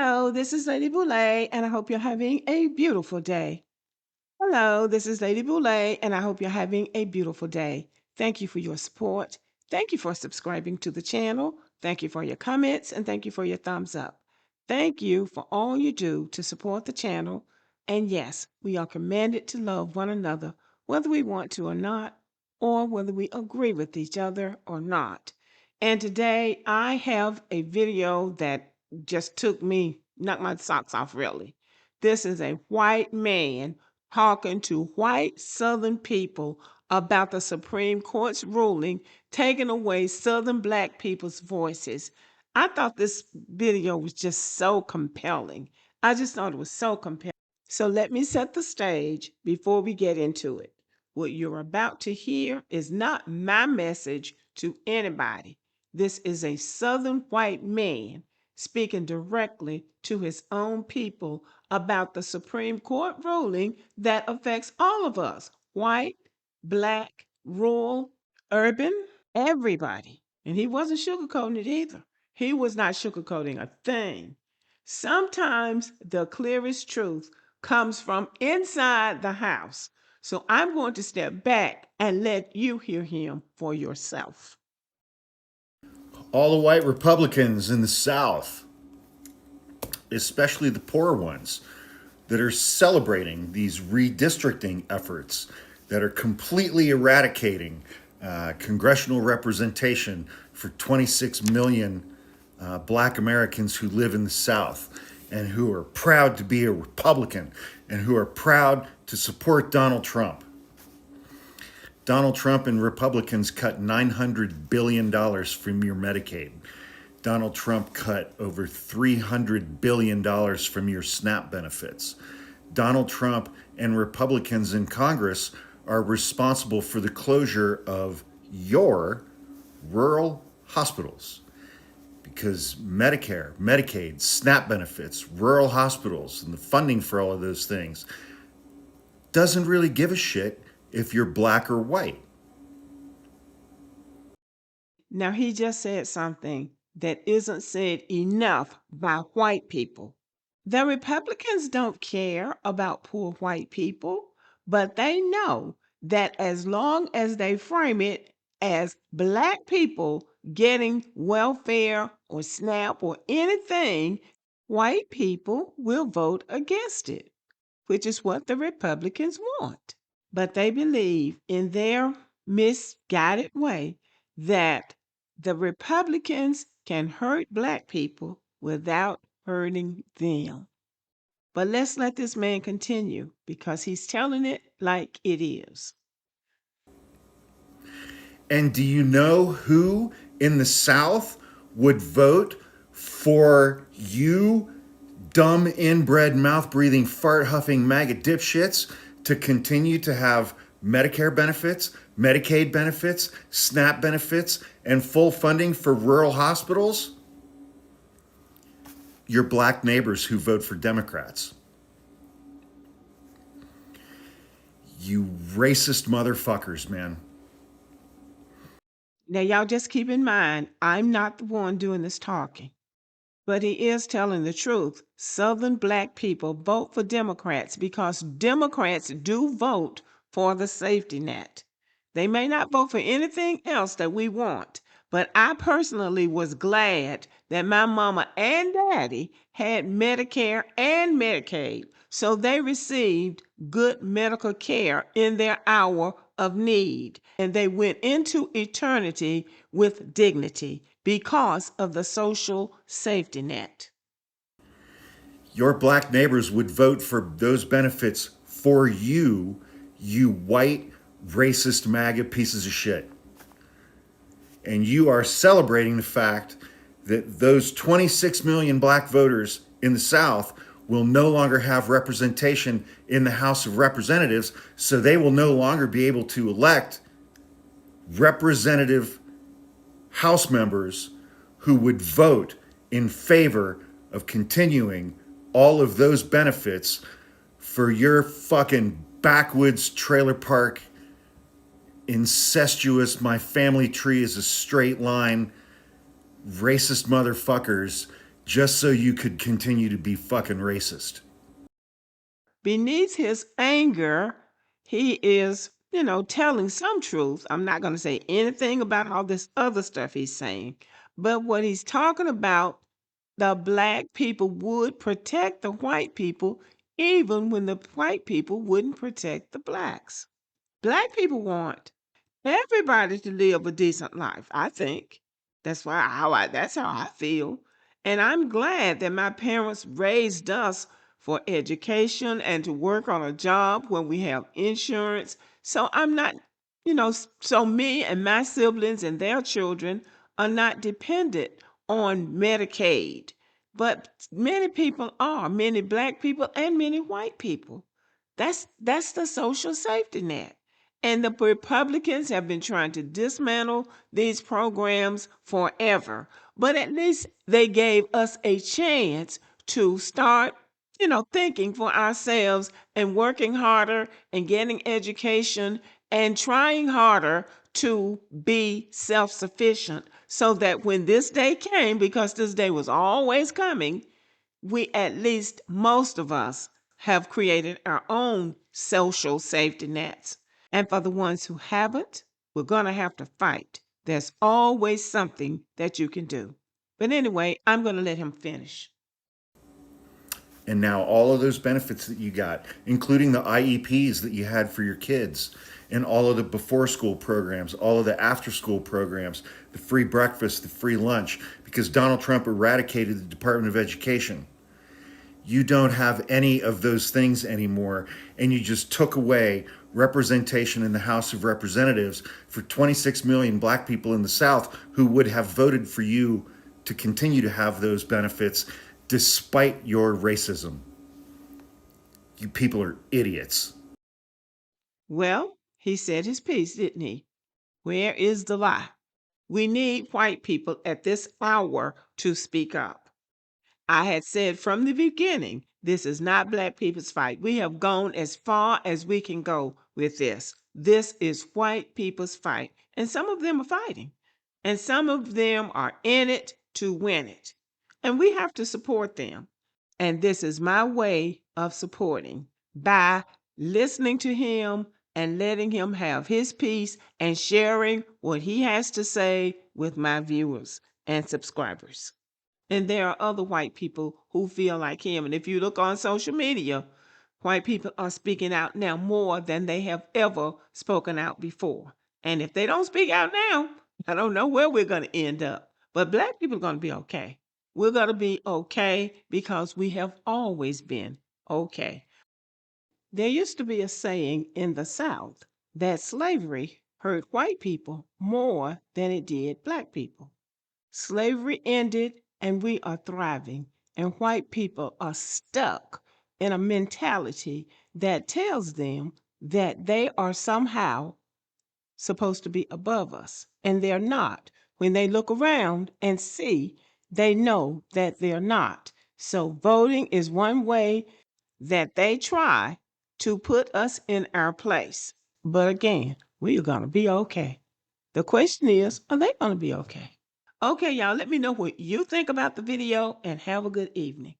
Hello, this is Lady Boulay, and I hope you're having a beautiful day. Hello, this is Lady Boulay, and I hope you're having a beautiful day. Thank you for your support. Thank you for subscribing to the channel. Thank you for your comments, and thank you for your thumbs up. Thank you for all you do to support the channel. And yes, we are commanded to love one another, whether we want to or not, or whether we agree with each other or not. And today I have a video that just knocked my socks off, really. This is a white man talking to white Southern people about the Supreme Court's ruling taking away Southern Black people's voices. I thought this video was just so compelling. I just thought it was so compelling. So let me set the stage before we get into it. What you're about to hear is not my message to anybody. This is a Southern white man speaking directly to his own people about the Supreme Court ruling that affects all of us, white, black, rural, urban, everybody. And he wasn't sugarcoating it either. He was not sugarcoating a thing. Sometimes the clearest truth comes from inside the house. So I'm going to step back and let you hear him for yourself. All the white Republicans in the South, especially the poor ones, that are celebrating these redistricting efforts that are completely eradicating congressional representation for 26 million black Americans who live in the South and who are proud to be a Republican and who are proud to support Donald Trump. Donald Trump and Republicans cut $900 billion from your Medicaid. Donald Trump cut over $300 billion from your SNAP benefits. Donald Trump and Republicans in Congress are responsible for the closure of your rural hospitals because Medicare, Medicaid, SNAP benefits, rural hospitals, and the funding for all of those things doesn't really give a shit if you're black or white. Now, he just said something that isn't said enough by white people. The Republicans don't care about poor white people, but they know that as long as they frame it as black people getting welfare or SNAP or anything, white people will vote against it, which is what the Republicans want. But they believe in their misguided way that the Republicans can hurt black people without hurting them. But let's let this man continue because he's telling it like it is. And do you know who in the South would vote for you dumb, inbred, mouth breathing, fart huffing MAGA dipshits to continue to have Medicare benefits, Medicaid benefits, SNAP benefits, and full funding for rural hospitals? Your black neighbors who vote for Democrats. You racist motherfuckers, man. Now, y'all just keep in mind, I'm not the one doing this talking, but he is telling the truth. Southern black people vote for Democrats because Democrats do vote for the safety net. They may not vote for anything else that we want, but I personally was glad that my mama and daddy had Medicare and Medicaid, so they received good medical care in their hour of need, and they went into eternity with dignity because of the social safety net. Your black neighbors would vote for those benefits for you, you white, racist MAGA pieces of shit. And you are celebrating the fact that those 26 million black voters in the South will no longer have representation in the House of Representatives, so they will no longer be able to elect representative House members who would vote in favor of continuing all of those benefits for your fucking backwoods trailer park, incestuous, my family tree is a straight line, racist motherfuckers just so you could continue to be fucking racist. Beneath his anger, he is, telling some truth. I'm not going to say anything about all this other stuff he's saying, but what he's talking about, the black people would protect the white people even when the white people wouldn't protect the blacks. Black people want everybody to live a decent life, I think. That's how I feel. And I'm glad that my parents raised us for education and to work on a job where we have insurance. So I'm not, so me and my siblings and their children are not dependent on Medicaid. But many people are, many black people and many white people. That's the social safety net. And the Republicans have been trying to dismantle these programs forever. But at least they gave us a chance to start, thinking for ourselves and working harder and getting education and trying harder to be self sufficient so that when this day came, because this day was always coming, we at least most of us have created our own social safety nets. And for the ones who haven't, we're going to have to fight. There's always something that you can do. But anyway, I'm going to let him finish. And now all of those benefits that you got, including the IEPs that you had for your kids, and all of the before school programs, all of the after school programs, the free breakfast, the free lunch, because Donald Trump eradicated the Department of Education. You don't have any of those things anymore, and you just took away representation in the House of Representatives for 26 million black people in the South who would have voted for you to continue to have those benefits despite your racism. You people are idiots. Well, he said his piece, didn't he? Where is the lie? We need white people at this hour to speak up. I had said from the beginning, this is not black people's fight. We have gone as far as we can go with this. This is white people's fight. And some of them are fighting, and some of them are in it to win it. And we have to support them. And this is my way of supporting by listening to him and letting him have his piece and sharing what he has to say with my viewers and subscribers. And there are other white people who feel like him. And if you look on social media, white people are speaking out now more than they have ever spoken out before. And if they don't speak out now, I don't know where we're going to end up. But black people are going to be okay. We're going to be okay because we have always been okay. There used to be a saying in the South that slavery hurt white people more than it did black people. Slavery ended and we are thriving, and white people are stuck in a mentality that tells them that they are somehow supposed to be above us, and they're not. When they look around and see, they know that they're not. So, voting is one way that they try to put us in our place. But again, we are going to be okay. The question is, are they going to be okay? Okay, y'all, let me know what you think about the video and have a good evening.